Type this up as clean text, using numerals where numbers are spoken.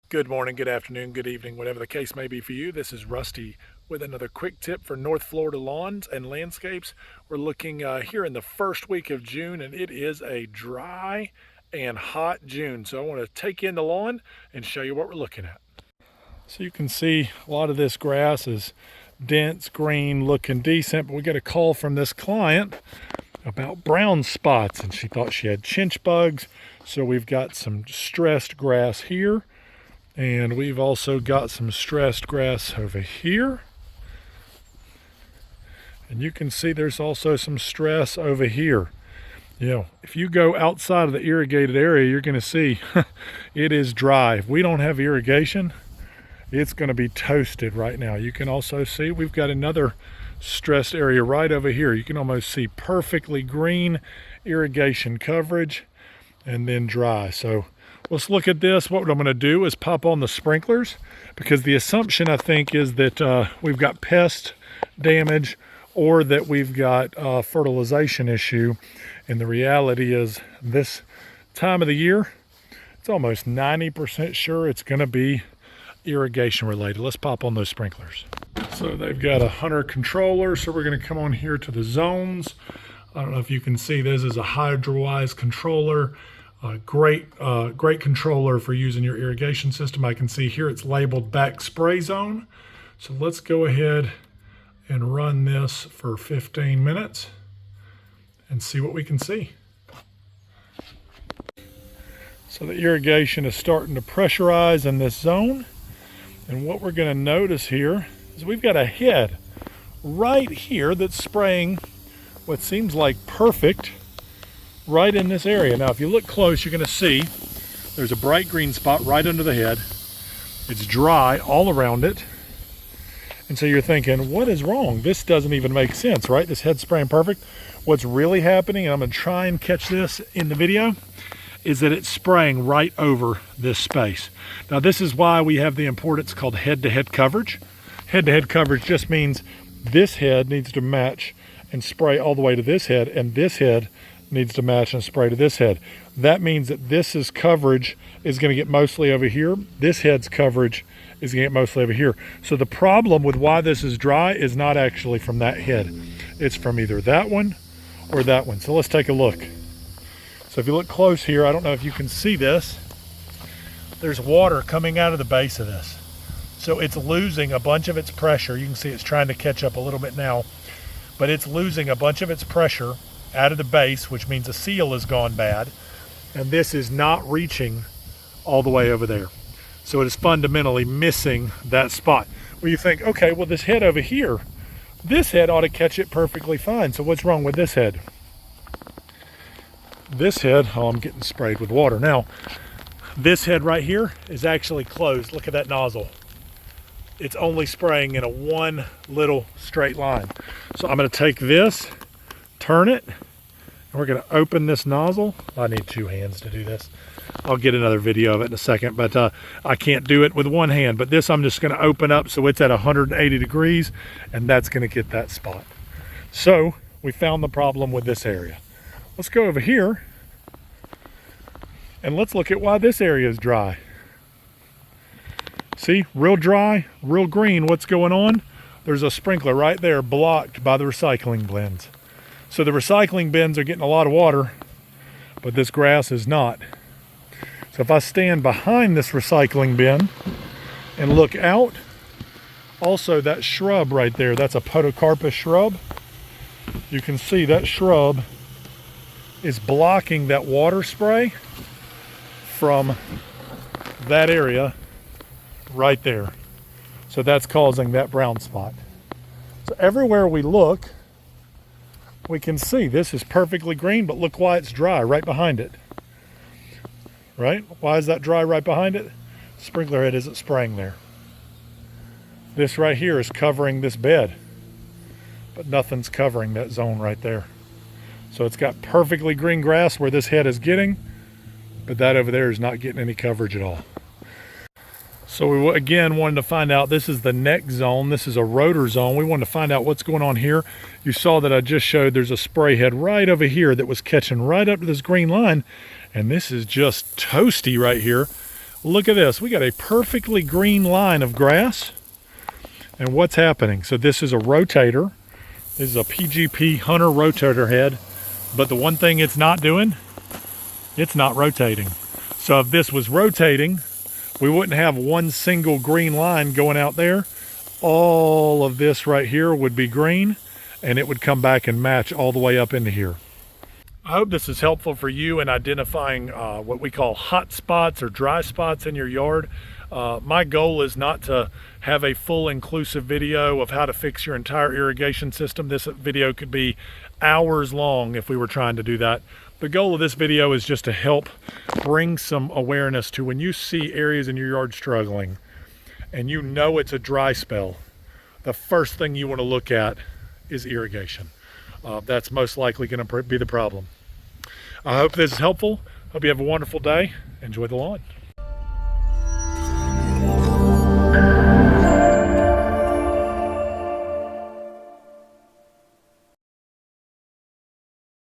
Good morning, good afternoon, good evening, whatever the case may be for you. This is Rusty with another quick tip for North Florida lawns and landscapes. We're looking here in the first week of June, and it is a dry and hot June. So I want to take you in the lawn and show you what we're looking at. So you can see a lot of this grass is dense, green, looking decent, but we got a call from this client about brown spots, and she thought she had chinch bugs. So we've got some stressed grass here. And we've also got some stressed grass over here. And you can see there's also some stress over here. You know, if you go outside of the irrigated area, you're going to see it is dry. If we don't have irrigation, it's going to be toasted right now. You can also see we've got another stressed area right over here. You can almost see perfectly green irrigation coverage and then dry. So let's look at this. What I'm going to do is pop on the sprinklers, because the assumption, I think, is that we've got pest damage or that we've got a fertilization issue. And the reality is this time of the year, it's almost 90% sure it's going to be irrigation related. Let's pop on those sprinklers. So they've got a Hunter controller. So we're going to come on here to the zones. I don't know if you can see, this is a Hydrawise controller. Great controller for using your irrigation system. I can see here it's labeled back spray zone. So let's go ahead and run this for 15 minutes and see what we can see. So the irrigation is starting to pressurize in this zone. And what we're going to notice here is we've got a head right here that's spraying what seems like perfect right in this area. Now, if you look close, you're going to see there's a bright green spot right under the head. It's dry all around it. And so you're thinking, what is wrong? This doesn't even make sense, right? This head's spraying perfect. What's really happening, and I'm going to try and catch this in the video, is that it's spraying right over this space. Now, this is why we have the importance called head-to-head coverage. Head-to-head coverage just means this head needs to match and spray all the way to this head, and this head needs to match and spray to this head. That means that this coverage is going to get mostly over here. This head's coverage is going to get mostly over here. So the problem with why this is dry is not actually from that head. It's from either that one or that one. So let's take a look. So if you look close here, I don't know if you can see this. There's water coming out of the base of this. So it's losing a bunch of its pressure. You can see it's trying to catch up a little bit now, but it's losing a bunch of its pressure out of the base, which means the seal has gone bad, and this is not reaching all the way over there. So it is fundamentally missing that spot where you think, okay, well, this head over here, this head ought to catch it perfectly fine. So what's wrong with this head? This head, oh, I'm getting sprayed with water. Now, this head right here is actually closed. Look at that nozzle. It's only spraying in a one little straight line. So I'm going to take this, turn it, and we're going to open this nozzle. I need two hands to do this. I'll get another video of it in a second, but I can't do it with one hand. But this I'm just going to open up so it's at 180 degrees, and that's going to get that spot. So we found the problem with this area. Let's go over here, and let's look at why this area is dry. See, real dry, real green. What's going on? There's a sprinkler right there blocked by the recycling bins. So the recycling bins are getting a lot of water, but this grass is not. So if I stand behind this recycling bin and look out, also that shrub right there, that's a podocarpus shrub. You can see that shrub is blocking that water spray from that area right there. So that's causing that brown spot. So everywhere we look, we can see this is perfectly green, but look why it's dry right behind it. Right? Why is that dry right behind it? Sprinkler head isn't spraying there. This right here is covering this bed, but nothing's covering that zone right there. So it's got perfectly green grass where this head is getting, but that over there is not getting any coverage at all. So we again wanted to find out, this is the neck zone, this is a rotor zone. We wanted to find out what's going on here. You saw that I just showed there's a spray head right over here that was catching right up to this green line, and this is just toasty right here. look at this. We got a perfectly green line of grass. And what's happening? So this is a rotator. This is a PGP Hunter rotator head. But the one thing it's not doing, it's not rotating. So if this was rotating, we wouldn't have one single green line going out there. All of this right here would be green, and it would come back and match all the way up into here. I hope this is helpful for you in identifying what we call hot spots or dry spots in your yard. My goal is not to have a full inclusive video of how to fix your entire irrigation system. This video could be hours long if we were trying to do that. The goal of this video is just to help bring some awareness to when you see areas in your yard struggling and you know it's a dry spell, the first thing you want to look at is irrigation. That's most likely going to be the problem. I hope this is helpful. Hope you have a wonderful day. Enjoy the lawn.